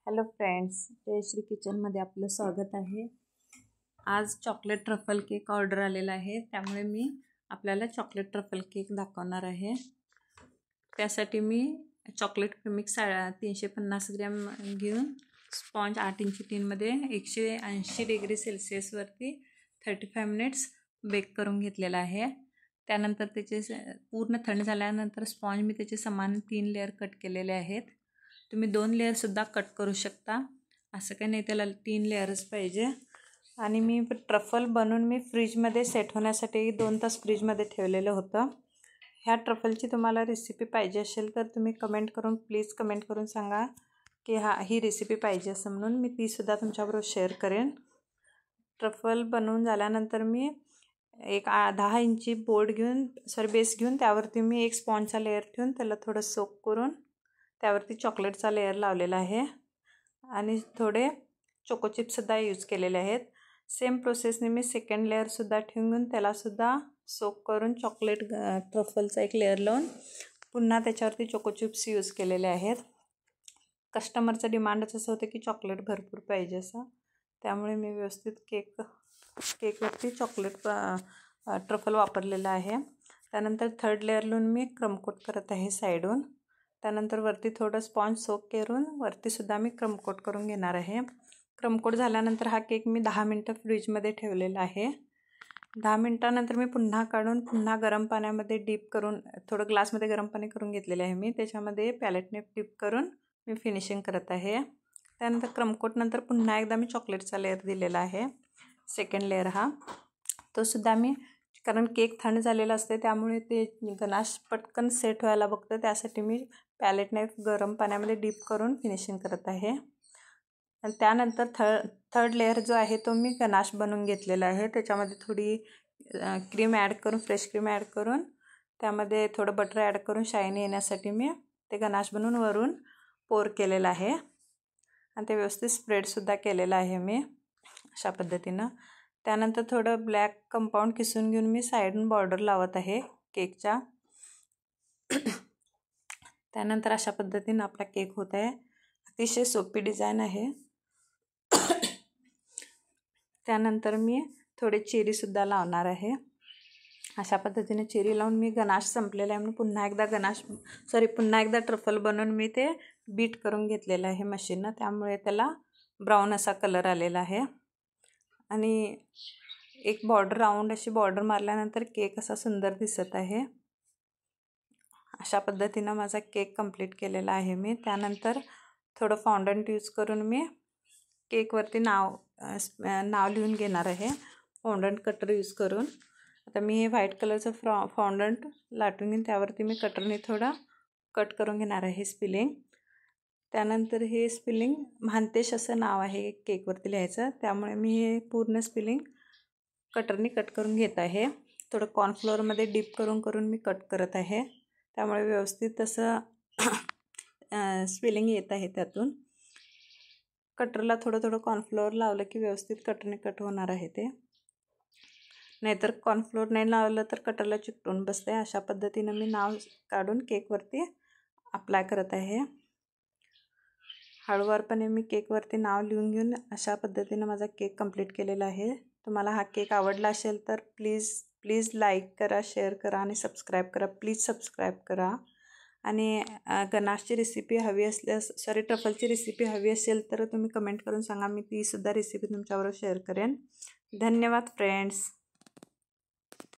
Hello friends, Jayashree किचनमध्ये आपलं स्वागत आहे। आज चॉकलेट ट्रफल केक ऑर्डर आलेला आहे, त्यामुळे मी आपल्याला चॉकलेट ट्रफल केक दाखवणार आहे। त्यासाठी मी चॉकलेट प्रीमिक्स 350 ग्रॅम घेऊन स्पॉन्ज 8 इंची टिनमध्ये 180 डिग्री सेल्सिअसवरती 35 मिनिट्स बेक करून घेतलेला आहे। त्यानंतर त्याचे पूर्ण थंड झाल्यानंतर स्पॉन्ज मी त्याचे समान 3 लेअर कट केलेले आहेत। तुम्ही 2 लेअरसुद्धा कट करू शकता, असं काही नाही, त्याला 3 लेअरच पाहिजे। आणि मी ट्रफल बनवून मी फ्रीजमध्ये सेट होण्यासाठी 2 तास फ्रीजमध्ये ठेवलेलं होतं। ह्या ट्रफलची तुम्हाला रेसिपी पाहिजे असेल तर तुम्ही प्लीज कमेंट करून सांगा की ही रेसिपी पाहिजे असं म्हणून, मी तीसुद्धा तुमच्याबरोबर शेअर करेन। ट्रफल बनवून झाल्यानंतर मी एक 10 इंची बेस घेऊन त्यावरती मी एक स्पॉन्जचा लेअर ठेवून त्याला थोडं सोक करून त्यावरती चॉकलेटचा लेअर लावलेला आहे आणि थोडे चोको चिप्ससुद्धा यूज केलेले आहेत। सेम प्रोसेसने मी सेकंड लेअरसुद्धा ठेवून त्यालासुद्धा सोक करून चॉकलेट ट्रफलचा एक लेअर लावून पुन्हा त्याच्यावरती चोको चिप्स यूज केलेले आहेत। कस्टमरचं डिमांडच असं होतं की चॉकलेट भरपूर पाहिजे असं, त्यामुळे मी व्यवस्थित केकवरती चॉकलेट ट्रफल वापरलेलं आहे। त्यानंतर थर्ड लेअर लावून मी क्रमकोट करत आहे साईडून। त्यानंतर वरती थोडं स्पॉन्ज सोक करून वरतीसुद्धा मी क्रमकोट करून घेणार आहे। क्रमकोट झाल्यानंतर हा केक मी 10 मिनटं फ्रीजमध्ये ठेवलेला आहे। 10 मिनटानंतर मी पुन्हा काढून पुन्हा गरम पाण्यामध्ये डीप करून थोडं ग्लासमध्ये गरम पाणी करून घेतलेले आहे मी, त्याच्यामध्ये पॅलेटने डीप करून मी फिनिशिंग करत आहे। त्यानंतर क्रमकोटनंतर पुन्हा एकदा मी चॉकलेटचा लेअर दिलेला आहे, सेकंड लेअर हा तोसुद्धा मी, कारण केक थंड झालेला असते त्यामुळे ते गनाश पटकन सेट व्हायला बघतं, त्यासाठी मी पॅलेटने गरम पाण्यामध्ये डीप करून फिनिशिंग करत आहे। आणि त्यानंतर थर्ड लेअर जो आहे तो मी गनाश बनवून घेतलेला आहे। त्याच्यामध्ये थोडी क्रीम ॲड करून, फ्रेश क्रीम ॲड करून त्यामध्ये थोडं बटर ॲड करून शायनी येण्यासाठी मी ते गनाश बनवून वरून पोर केलेलं आहे आणि ते व्यवस्थित स्प्रेडसुद्धा केलेलं आहे मी अशा पद्धतीनं। त्यानंतर थोडं ब्लॅक कंपाऊंड किसून घेऊन मी साईडून बॉर्डर लावत आहे केकच्या। त्यानंतर अशा पद्धतीनं आपला केक होत आहे, अतिशय सोपी डिझाईन आहे। त्यानंतर मी थोडे चेरीसुद्धा लावणार आहे। अशा पद्धतीने चेरी लावून मी गनाश संपलेला आहे म्हणून पुन्हा एकदा ट्रफल बनवून मी ते बीट करून घेतलेलं आहे मशीननं, त्यामुळे त्याला ब्राऊन असा कलर आलेला आहे। आणि एक बॉर्डर राऊंड अशी बॉर्डर मारल्यानंतर केक असा सुंदर दिसत आहे। अशा पद्धतीनं माझा केक कंप्लीट केलेला आहे मी। त्यानंतर थोडं फॉन्डंट यूज करून मी केकवरती नाव लिहून घेणार आहे फॉन्डंट कटर यूज करून। आता मी हे व्हाईट कलरचं फॉन्डंट लाटून घेऊन त्यावरती मी कटरने थोडा कट करून घेणार आहे स्पिलिंग। त्यानंतर हे स्पिलिंग म्हांतेश असं नाव आहे केकवरती लिहायचं, त्यामुळे मी हे पूर्ण स्पिलिंग कटरने कट करून घेत आहे। थोडं कॉर्नफ्लोअरमध्ये डीप करून मी कट करत आहे, त्यामुळे व्यवस्थित असं स्पिलिंग येत आहे त्यातून। कटरला थोडं कॉर्नफ्लोअर लावलं की व्यवस्थित कटरने कट होणार आहे ते, नाहीतर कॉर्नफ्लोअर नाही लावलं तर कटरला चिकटून बसते। अशा पद्धतीनं मी नाव काढून केकवरती अप्लाय करत आहे। हळूवारपणे मी केकवरती नाव लिहून घेऊन अशा पद्धतीनं माझा केक कंप्लीट केलेला आहे। तुम्हाला हा केक आवडला असेल तर प्लीज लाईक करा, शेअर करा आणि सबस्क्राईब करा, प्लीज सबस्क्राईब करा। आणि गनाशची रेसिपी हवी असल्यास ट्रफलची रेसिपी हवी असेल तर तुम्ही कमेंट करून सांगा, मी तीसुद्धा रेसिपी तुमच्याबरोबर शेअर करेन। धन्यवाद फ्रेंड्स।